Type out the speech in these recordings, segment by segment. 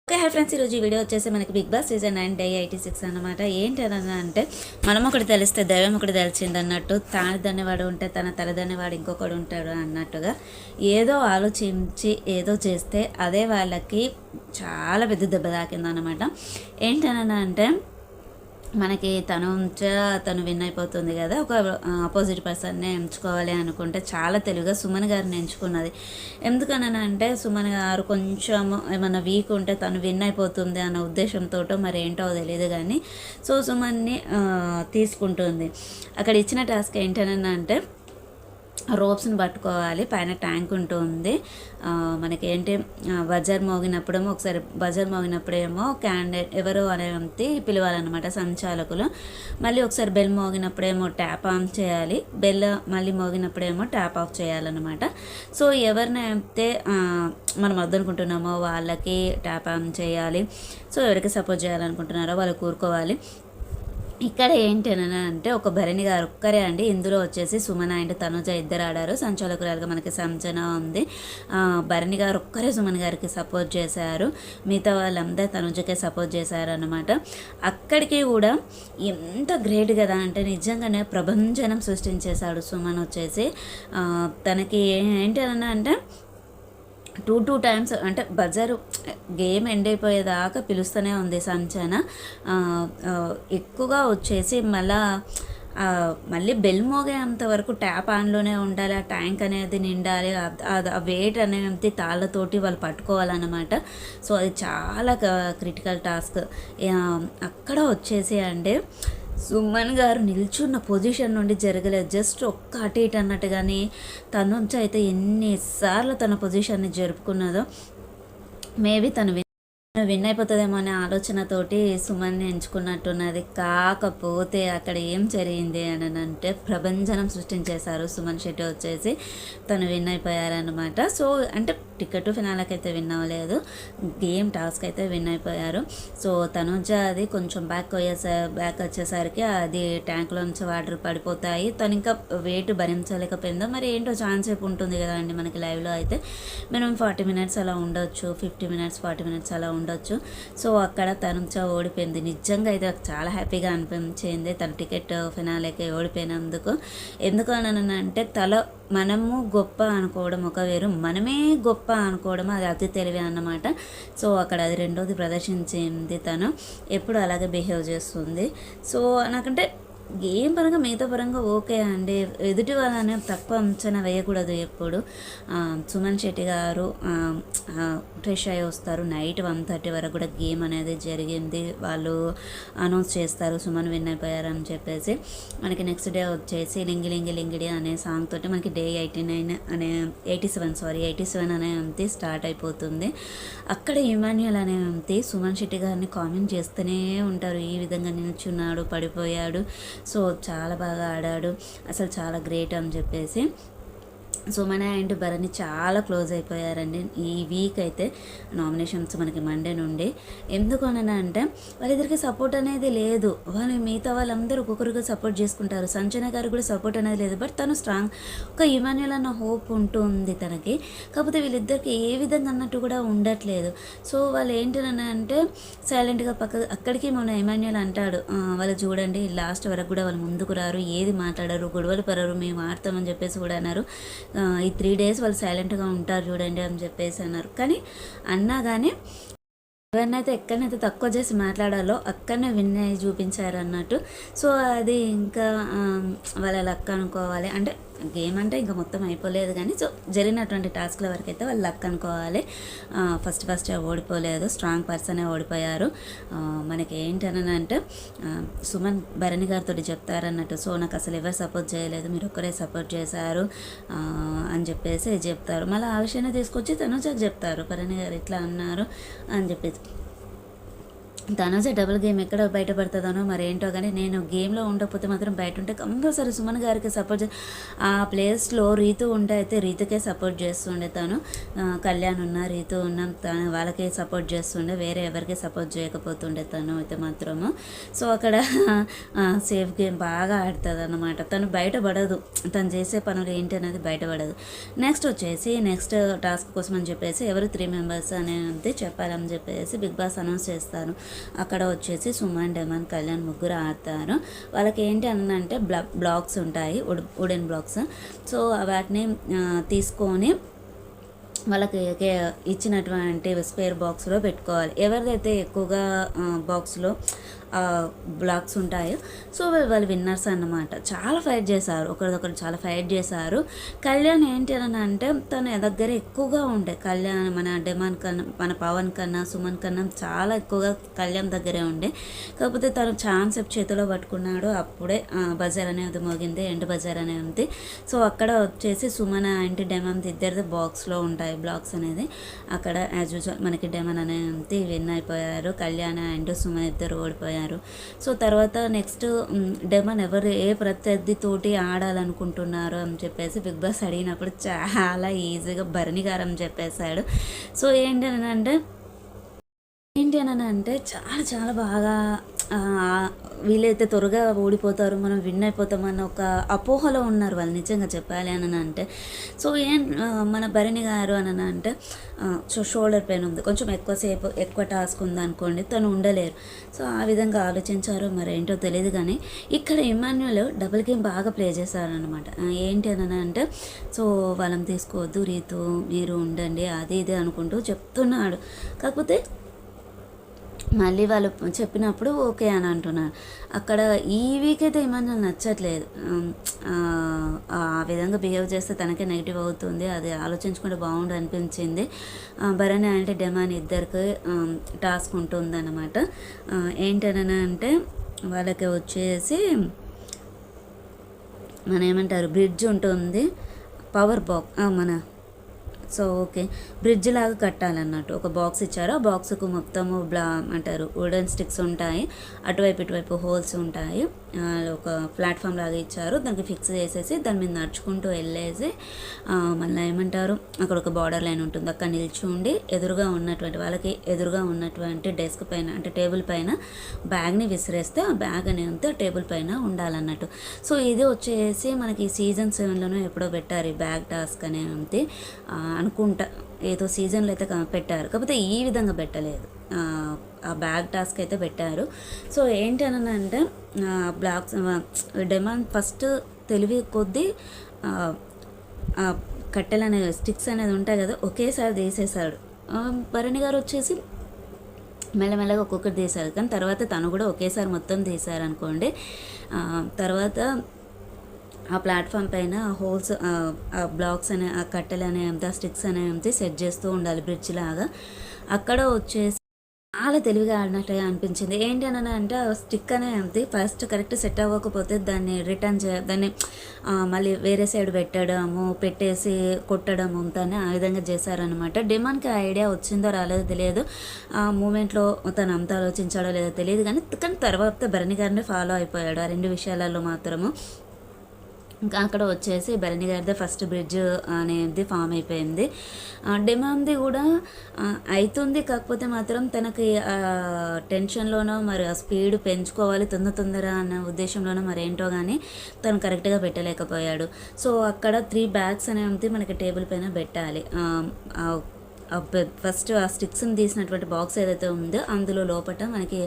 Okay hi friends, ఈరోజు ఈ video వచ్చేసి మనకి బిగ్ బాస్ సీజన్ 9 డే 86 అనమాట. ఏంటనగా అంటే మనం ఒకటి తెలిస్తే దైవం ఒకటి తెలిసింది అన్నట్టు, తాను ఉంటే తన తలదన్నేవాడు ఇంకొకడు ఉంటాడు అన్నట్టుగా ఏదో ఆలోచించి ఏదో చేస్తే అదే వాళ్ళకి చాలా పెద్ద దెబ్బ తాకిందనమాట. ఏంటనగా అంటే మనకి తను విన్ అయిపోతుంది కదా, ఒక ఆపోజిట్ పర్సన్నే ఎంచుకోవాలి అనుకుంటే చాలా తెలుగుగా సుమన్ గారిని ఎంచుకున్నది. ఎందుకనంటే సుమన్ గారు కొంచెం ఏమన్నా వీక్ ఉంటే తను విన్ అయిపోతుంది అన్న ఉద్దేశంతో మరి ఏంటో తెలియదు కానీ సో సుమన్ని తీసుకుంటుంది. అక్కడ ఇచ్చిన టాస్క్ ఏంటనంటే రోప్స్ని పట్టుకోవాలి, పైన ట్యాంక్ ఉంటుంది. మనకేంటి బజర్ మోగినప్పుడేమో ఒకసారి బజర్ మోగినప్పుడేమో క్యాండిడేట్ ఎవరు అనేది పిలవాలన్నమాట, సంచాలకులు. మళ్ళీ ఒకసారి బెల్ మోగినప్పుడేమో ట్యాప్ ఆన్ చేయాలి, బెల్ మళ్ళీ మోగినప్పుడేమో ట్యాప్ ఆఫ్ చేయాలన్నమాట. సో ఎవరిని అయితే మనం వద్దనుకుంటున్నామో వాళ్ళకి ట్యాప్ ఆన్ చేయాలి. సో ఎవరికి సపోర్ట్ చేయాలనుకుంటున్నారో వాళ్ళు కూరుకోవాలి. ఇక్కడ ఏంటనని అంటే ఒక భరణి గారు ఒక్కరే అండి. ఇందులో వచ్చేసి సుమన అండ్ తనుజ ఇద్దరు ఆడారు. సంచాలకురాలుగా మనకి సంజన ఉంది. భరణి గారు ఒక్కరే సుమన్ గారికి సపోర్ట్ చేశారు, మిగతా వాళ్ళందరూ తనుజకే సపోర్ట్ చేశారు అనమాట. అక్కడికి కూడా ఎంత గ్రేట్ కదా అంటే నిజంగానే ప్రభంజనం సృష్టించేశాడు సుమన్ వచ్చేసి. తనకి ఏంటనన్నా అంటే టూ టైమ్స్ అంటే బజర్ గేమ్ ఎండ్ అయిపోయేదాకా పిలుస్తూనే ఉంది సంచన. ఎక్కువగా వచ్చేసి మళ్ళీ బెల్ మోగేంత వరకు ట్యాప్ ఆన్లోనే ఉండాలి, ఆ ట్యాంక్ అనేది నిండాలి, ఆ వెయిట్ అనేది తాళ్ళతోటి వాళ్ళు పట్టుకోవాలన్నమాట. సో అది చాలా క్రిటికల్ టాస్క్. అక్కడ వచ్చేసి అంటే సుమన్ గారు నిల్చున్న పొజిషన్ నుండి జరగలేదు, జస్ట్ ఒక్క అటు ఇటు అన్నట్టు. కానీ తన నుంచి అయితే ఎన్నిసార్లు తన పొజిషన్ని జరుపుకున్నదో. మేబీ తను విన్ అయిపోతుందేమో అనే ఆలోచనతోటి సుమన్ని ఎంచుకున్నట్టున్నది. కాకపోతే అక్కడ ఏం జరిగింది అని అంటే ప్రభంజనం సృష్టించేశారు సుమన్ శెట్టి వచ్చేసి. తను విన్ అయిపోయారనమాట. సో అంటే టికెట్ ఫినాలకి అయితే విన్ అవ్వలేదు, గేమ్ టాస్క్ అయితే విన్ అయిపోయారు. సో తనుజ అది కొంచెం బ్యాక్ వచ్చేసరికి అది ట్యాంక్లో నుంచి వాటర్ పడిపోతాయి. తను ఇంకా వెయిట్ భరించలేకపోయిందో మరి ఏంటో, ఛాన్స్ సేపు ఉంటుంది కదా అండి మనకి లైవ్లో అయితే. మినిమం 40 మినిట్స్ అలా ఉండొచ్చు, 50 మినిట్స్ 40 మినిట్స్ అలా ఉండొచ్చు. సో అక్కడ తనుజ ఓడిపోయింది. నిజంగా అయితే చాలా హ్యాపీగా అనిపించింది తన టికెట్ ఫినాలేకి ఓడిపోయినందుకు. ఎందుకు అని అంటే మనము గొప్ప అనుకోవడం ఒక వేరు, మనమే గొప్ప అనుకోవడం అది అతి తెలివి అన్నమాట. సో అక్కడ అది రెండోది ప్రదర్శించింది. తను ఎప్పుడు అలాగే బిహేవ్ చేస్తుంది. సో నాకంటే గేమ్ పరంగా మిగతా పరంగా ఓకే అండి, ఎదుటి వాళ్ళని తక్కువ అంచనా వేయకూడదు ఎప్పుడు. సుమన్ శెట్టి గారు ఫ్రెష్ అయ్యి వస్తారు, నైట్ 1:30 వరకు కూడా గేమ్ అనేది జరిగింది. వాళ్ళు అనౌన్స్ చేస్తారు సుమన్ విన్ అయిపోయారని చెప్పేసి. మనకి నెక్స్ట్ డే వచ్చేసి లింగి లింగి లింగిడి అనే సాంగ్ తోటి మనకి డే 87 అనే స్టార్ట్ అయిపోతుంది. అక్కడ ఇమాన్యుయల్ అనే సుమన్ శెట్టి గారిని కామెంట్ చేస్తూనే ఉంటారు, ఈ విధంగా నిల్చున్నాడు, పడిపోయాడు, సో చాలా బాగా ఆడాడు, అసలు చాలా గ్రేట్ అని చెప్పేసి. సుమన అండ్ భరణి చాలా క్లోజ్ అయిపోయారండి ఈ వీక్ అయితే. నామినేషన్స్ మనకి మండే నుండి. ఎందుకు అంటే వాళ్ళిద్దరికి సపోర్ట్ అనేది లేదు. వాళ్ళు మిగతా వాళ్ళందరూ ఒక్కొక్కరికి సపోర్ట్ చేసుకుంటారు, సంజన గారు కూడా సపోర్ట్ అనేది లేదు. బట్ తను స్ట్రాంగ్, ఒక ఇమాన్యుయల్ అన్న హోప్ ఉంటుంది తనకి. కాకపోతే వీళ్ళిద్దరికి ఏ విధంగా అన్నట్టు కూడా ఉండట్లేదు. సో వాళ్ళు ఏంటని అంటే సైలెంట్గా అక్కడికి మన ఇమాన్యుయల్ అంటాడు, వాళ్ళు చూడండి లాస్ట్ వరకు కూడా వాళ్ళు ముందుకు రారు, ఏది మాట్లాడరు, గొడవలు పడరు, మేము ఆడతామని చెప్పేసి కూడా అన్నారు. ఈ 3 days వాళ్ళు సైలెంట్గా ఉంటారు చూడండి అని చెప్పేసి అన్నారు. కానీ అన్నా కానీ ఎవరినైతే ఎక్కడనైతే తక్కువ చేసి మాట్లాడాలో అక్కడనే విన్ అయ్యి చూపించారు అన్నట్టు. సో అది ఇంకా వాళ్ళ లక్ అనుకోవాలి. అంటే గేమ్ అంటే ఇంకా మొత్తం అయిపోలేదు కానీ సో జరిగినటువంటి టాస్క్ల వరకు అయితే వాళ్ళు లక్ అనుకోవాలి. ఫస్ట్ ఓడిపోలేదు, స్ట్రాంగ్ పర్సనే ఓడిపోయారు. మనకి ఏంటని అంటే సుమన్ భరణి గారితో చెప్తారన్నట్టు, సో నాకు అసలు ఎవరు సపోర్ట్ చేయలేదు, మీరు ఒక్కరే సపోర్ట్ చేశారు అని చెప్పేసి చెప్తారు. మళ్ళీ ఆ విషయాన్ని తీసుకొచ్చి తనుజకు చెప్తారు, భరణి గారు ఇట్లా అన్నారు అని చెప్పేసి. తనుజ డబుల్ గేమ్ ఎక్కడ బయటపడుతుందనో మరేంటో కానీ నేను గేమ్లో ఉండకపోతే మాత్రం బయట ఉంటే కంపల్సరీ సుమన్ గారికి సపోర్ట్ ఆ ప్లేస్లో రీతు ఉంటే అయితే రీతుకే సపోర్ట్ చేస్తుండే తను. కళ్యాణ్ ఉన్న రీతు ఉన్న తను వాళ్ళకే సపోర్ట్ చేస్తుండే, వేరే ఎవరికి సపోర్ట్ చేయకపోతుండే తను అయితే మాత్రము. సో అక్కడ సేఫ్ గేమ్ బాగా ఆడుతుంది అన్నమాట. తను బయటపడదు, తను చేసే పనులు ఏంటి అనేది బయటపడదు. నెక్స్ట్ వచ్చేసి నెక్స్ట్ టాస్క్ కోసం అని చెప్పేసి ఎవరు 3 మెంబర్స్ అనేది చెప్పాలని చెప్పేసి బిగ్ బాస్ అనౌన్స్ చేస్తారు. అక్కడ వచ్చేసి సుమన్, డెమన్, కళ్యాణ్ ముగ్గురు ఆడతారు. వాళ్ళకి ఏంటి అంటే బ్లాక్స్ ఉంటాయి, వుడెన్ బ్లాక్స్. సో వాటిని తీసుకొని వాళ్ళకి ఇచ్చినటువంటి స్పేర్ బాక్స్లో పెట్టుకోవాలి. ఎవరిదైతే ఎక్కువగా బాక్స్లో బ్లాక్స్ ఉంటాయో సో వాళ్ళు విన్నర్స్ అన్నమాట. చాలా ఫైట్ చేశారు, ఒకరిదొకరు చాలా ఫైట్ చేశారు. కళ్యాణ్ ఏంటి అని అంటే తన దగ్గర ఎక్కువగా ఉండే కళ్యాణ్ మన డెమాన్ కన్నా, మన పవన్ కన్నా, సుమన్ కన్నా చాలా ఎక్కువగా కళ్యాణ్ దగ్గరే ఉండే. కాకపోతే తను ఛాన్స్ చేతిలో పట్టుకున్నాడు, అప్పుడే బజార్ అనేది మోగింది, ఎండ్ బజార్ అనేది ఉంది. సో అక్కడ వచ్చేసి సుమన్ అండ్ డెమాన్ ఇద్దరిది బాక్స్లో ఉంటాయి బ్లాక్స్ అనేది. అక్కడ యాజ్ యూజువల్ మనకి డెమాన్ అనేది విన్ అయిపోయారు, కళ్యాణ్ అండ్ సుమన్ ఇద్దరు ఓడిపోయారు. సో తర్వాత నెక్స్ట్ డెమన్ ఏ ప్రత్యర్థితోటి ఆడాలనుకుంటున్నారు అని చెప్పేసి బిగ్ బాస్ అడిగినప్పుడు చాలా ఈజీగా భరణి గారు అని చెప్పేశాడు. సో ఏంటి అని అంటే చాలా చాలా బాగా వీలైతే త్వరగా ఓడిపోతారు, మనం విన్ అయిపోతామన్న ఒక అపోహలో ఉన్నారు వాళ్ళు నిజంగా చెప్పాలి అని అంటే. సో మన భరణి గారు అని అంటే షోల్డర్ పెయిన్ ఉంది, కొంచెం ఎక్కువ టాస్క్ ఉందనుకోండి, తను ఉండలేరు. సో ఆ విధంగా ఆలోచించారో మరేంటో తెలియదు. కానీ ఇక్కడ ఇమాన్యుల్ డబుల్ గేమ్ బాగా ప్లే చేశారనమాట. ఏంటి అని అంటే సో వాళ్ళని తీసుకోవద్దు, రీతు మీరు ఉండండి, అది ఇది అనుకుంటూ చెప్తున్నాడు. కాకపోతే మళ్ళీ వాళ్ళు చెప్పినప్పుడు ఓకే అని అంటున్నారు. అక్కడ ఈ వీక్ అయితే ఇమాన్యుల్ నచ్చట్లేదు, ఆ విధంగా బిహేవ్ చేస్తే తనకే నెగిటివ్ అవుతుంది, అది ఆలోచించుకుంటే బాగుండు అనిపించింది. భరణి అంటే డెమాన్ ఇద్దరికి టాస్క్ ఉంటుందన్నమాట. ఏంటని అంటే వాళ్ళకి వచ్చేసి మన ఏమంటారు బ్రిడ్జ్ ఉంటుంది, పవర్ బాక్స్ మన సో ఓకే బ్రిడ్జ్ లాగా కట్టాలన్నట్టు ఒక బాక్స్ ఇచ్చారు. ఆ బాక్స్కు మొత్తము అంటారు వుడెన్ స్టిక్స్ ఉంటాయి, అటువైపు ఇటువైపు హోల్స్ ఉంటాయి, ఒక ప్లాట్ఫామ్ లాగా ఇచ్చారు. దానికి ఫిక్స్ చేసేసి దాని మీద నడుచుకుంటూ వెళ్ళేసి మళ్ళీ ఏమంటారు అక్కడ ఒక బార్డర్ లైన్ ఉంటుంది, అక్కడ నిల్చుండి వాళ్ళకి ఎదురుగా ఉన్నటువంటి డెస్క్ పైన అంటే టేబుల్ పైన బ్యాగ్ని విసిరేస్తే ఆ బ్యాగ్ అనేది టేబుల్ పైన ఉండాలన్నట్టు. సో ఇది వచ్చేసి మనకి సీజన్ 7లోనూ ఎప్పుడో పెట్టారు ఈ బ్యాగ్ టాస్క్ అనేది అనుకుంటా, ఏదో సీజన్లో అయితే పెట్టారు, కాకపోతే ఈ విధంగా పెట్టలేదు, ఆ బ్యాగ్ టాస్క్ అయితే పెట్టారు. సో ఏంటి అని అంటే బ్లాక్స్ డెమాండ్ ఫస్ట్ తెలివి కొద్దీ కట్టెలు అనే స్టిక్స్ అనేది ఉంటాయి కదా ఒకేసారి తీసేశాడు. భరణి గారు వచ్చేసి మెల్లమెల్లగా ఒక్కొక్కటి తీశారు, కానీ తర్వాత తను కూడా ఒకేసారి మొత్తం తీశారనుకోండి. తర్వాత ఆ ప్లాట్ఫామ్ పైన హోల్స్ ఆ బ్లాక్స్ అనే ఆ కట్టెలు అనేవి స్టిక్స్ అనేవి సెట్ చేస్తూ ఉండాలి బ్రిడ్జ్ లాగా. అక్కడ వచ్చేసి చాలా తెలివిగా ఆడినట్టుగా అనిపించింది. ఏంటి అని అంటే ఆ స్టిక్ అనేది ఫస్ట్ కరెక్ట్ సెట్ అవ్వకపోతే దాన్ని దాన్ని మళ్ళీ వేరే సైడ్ పెట్టేసి కొట్టడము దాన్ని ఆ విధంగా చేశారనమాట. డెమాన్కి ఐడియా వచ్చిందో రాలేదో తెలియదు, ఆ మూమెంట్లో తను అంత ఆలోచించాడో లేదో తెలియదు, కానీ తర్వాత భరణి గారిని ఫాలో అయిపోయాడు ఆ 2 విషయాలలో మాత్రము. ఇంకా అక్కడ వచ్చేసి భరణి గారిదే ఫస్ట్ బ్రిడ్జ్ అనేది ఫామ్ అయిపోయింది. డెమాన్ది కూడా అవుతుంది, కాకపోతే మాత్రం తనకి టెన్షన్లోనో మరి ఆ స్పీడ్ పెంచుకోవాలి తొందర అన్న ఉద్దేశంలోనో మరి ఏంటో కానీ తను కరెక్ట్గా పెట్టలేకపోయాడు. సో అక్కడ 3 బ్యాగ్స్ అనేవి మనకి టేబుల్ పైన పెట్టాలి. ఫస్ట్ ఆ స్టిక్స్ని తీసినటువంటి బాక్స్ ఏదైతే ఉందో అందులో లోపల మనకి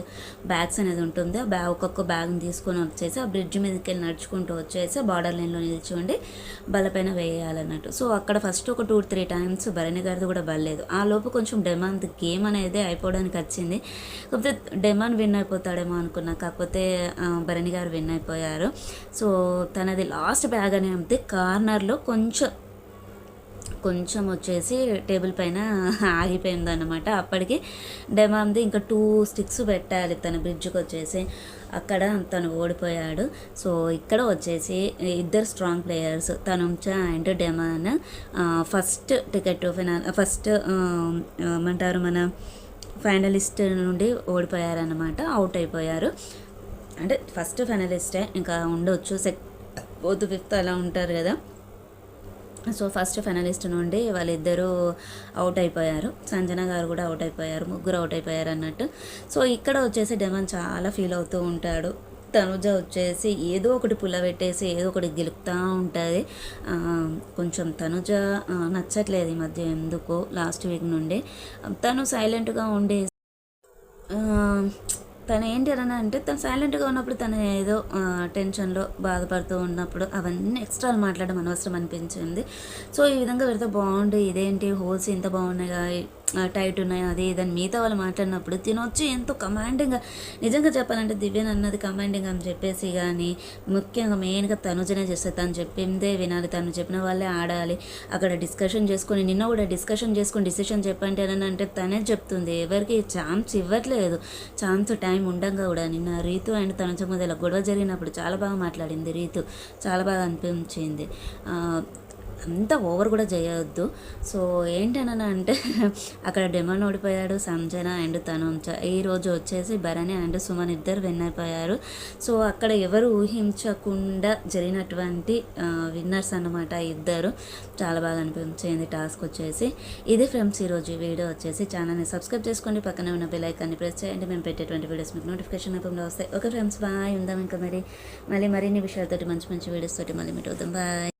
బ్యాగ్స్ అనేది ఉంటుంది. ఆ ఒక్కొక్క బ్యాగ్ని తీసుకొని వచ్చేసి ఆ బ్రిడ్జ్ మీదకి వెళ్ళి నడుచుకుంటూ వచ్చేసి బార్డర్ లైన్లో నిల్చుండి బల్లపైన వేయాలన్నట్టు. సో అక్కడ ఫస్ట్ ఒక 2-3 టైమ్స్ భరణి గారిది కూడా బల్లేదు. ఆ లోపు కొంచెం డెమాన్ గేమ్ అనేది అయిపోవడానికి వచ్చింది, కాకపోతే డెమాన్ విన్ అయిపోతాడేమో అనుకున్నా, కాకపోతే భరణి గారు విన్ అయిపోయారు. సో తనది లాస్ట్ బ్యాగ్ అనేది కార్నర్లో కొంచెం వచ్చేసి టేబుల్ పైన ఆగిపోయింది అన్నమాట. అప్పటికి డెమాన్ది ఇంకా 2 స్టిక్స్ పెట్టాలి తన బ్రిడ్జ్కి వచ్చేసి, అక్కడ తను ఓడిపోయాడు. సో ఇక్కడ వచ్చేసి ఇద్దరు స్ట్రాంగ్ ప్లేయర్స్ తనుంచ అండ్ డెమాన్ ఫస్ట్ టికెట్ ఫినాల్ ఫస్ట్ ఏమంటారు మన ఫైనలిస్ట్ నుండి ఓడిపోయారన్నమాట, అవుట్ అయిపోయారు. అంటే ఫస్ట్ ఫైనలిస్టే, ఇంకా ఉండొచ్చు ఫోర్త్ ఫిఫ్త్ అలా ఉంటారు కదా. సో ఫస్ట్ ఫైనలిస్ట్ నుండి వాళ్ళిద్దరూ అవుట్ అయిపోయారు, సంజన గారు కూడా అవుట్ అయిపోయారు, ముగ్గురు అవుట్ అయిపోయారు అన్నట్టు. సో ఇక్కడ వచ్చేసి డెమన్ చాలా ఫీల్ అవుతూ ఉంటాడు. తనుజ వచ్చేసి ఏదో ఒకటి పుల్లబెట్టేసి ఏదో ఒకటి గెలుపుతూ ఉంటుంది. కొంచెం తనుజ నచ్చట్లేదు ఈ మధ్య ఎందుకో, లాస్ట్ వీక్ నుండి తను సైలెంట్గా ఉండే. తను ఏంటి అని అంటే, తను సైలెంట్గా ఉన్నప్పుడు తను ఏదో టెన్షన్లో బాధపడుతూ ఉన్నప్పుడు అవన్నీ ఎక్స్ట్రాలు మాట్లాడడం అనవసరం అనిపించింది. సో ఈ విధంగా పెడితే బాగుండు, ఇదేంటి హోల్స్ ఇంత బాగున్నాయి, టైట్ ఉన్నాయి, అది ఇదని మిగతా వాళ్ళు మాట్లాడినప్పుడు తినొచ్చి ఎంతో కమాండింగ్గా, నిజంగా చెప్పాలంటే దివ్యన్ అన్నది కమాండింగ్ అని చెప్పేసి, కానీ ముఖ్యంగా మెయిన్గా తనుజనే చేస్తే తను చెప్పిందే వినాలి, తను చెప్పిన వాళ్ళే ఆడాలి. అక్కడ డిస్కషన్ చేసుకొని, నిన్న కూడా డిస్కషన్ చేసుకొని డిసిషన్ చెప్పండి అని అంటే తనే చెప్తుంది, ఎవరికి ఛాన్స్ ఇవ్వట్లేదు. ఛాన్స్ టైం ఉండంగా కూడా నిన్న రీతు అండ్ తనుజ మధ్యలో గొడవ జరిగినప్పుడు చాలా బాగా మాట్లాడింది రీతు, చాలా బాగా అనిపించింది. అంత ఓవర్ కూడా చేయవద్దు. సో ఏంటనని అంటే అక్కడ డెమన్ ఓడిపోయాడు, సంజన అండ్ తనుజ. ఈరోజు వచ్చేసి భరణి అండ్ సుమన్ ఇద్దరు విన్ అయిపోయారు. సో అక్కడ ఎవరు ఊహించకుండా జరిగినటువంటి విన్నర్స్ అన్నమాట ఇద్దరు. చాలా బాగా అనిపించింది టాస్క్ వచ్చేసి. ఇది ఫ్రెండ్స్ ఈరోజు వీడియో వచ్చేసి. ఛానల్ని సబ్స్క్రైబ్ చేసుకోండి, పక్కనే ఉన్న బెల్ ఐకాన్ని ప్రెస్ చేయండి, మేము పెట్టేటువంటి వీడియోస్ మీకు నోటిఫికేషన్ రూపంలో వస్తాయి. Okay friends, bye. ఉందాం ఇంకా మళ్ళీ మరిన్ని విషయాలతోటి మంచి మంచి వీడియోస్ తోటి మళ్ళీ మీట్ అవుతాం. బాయ్.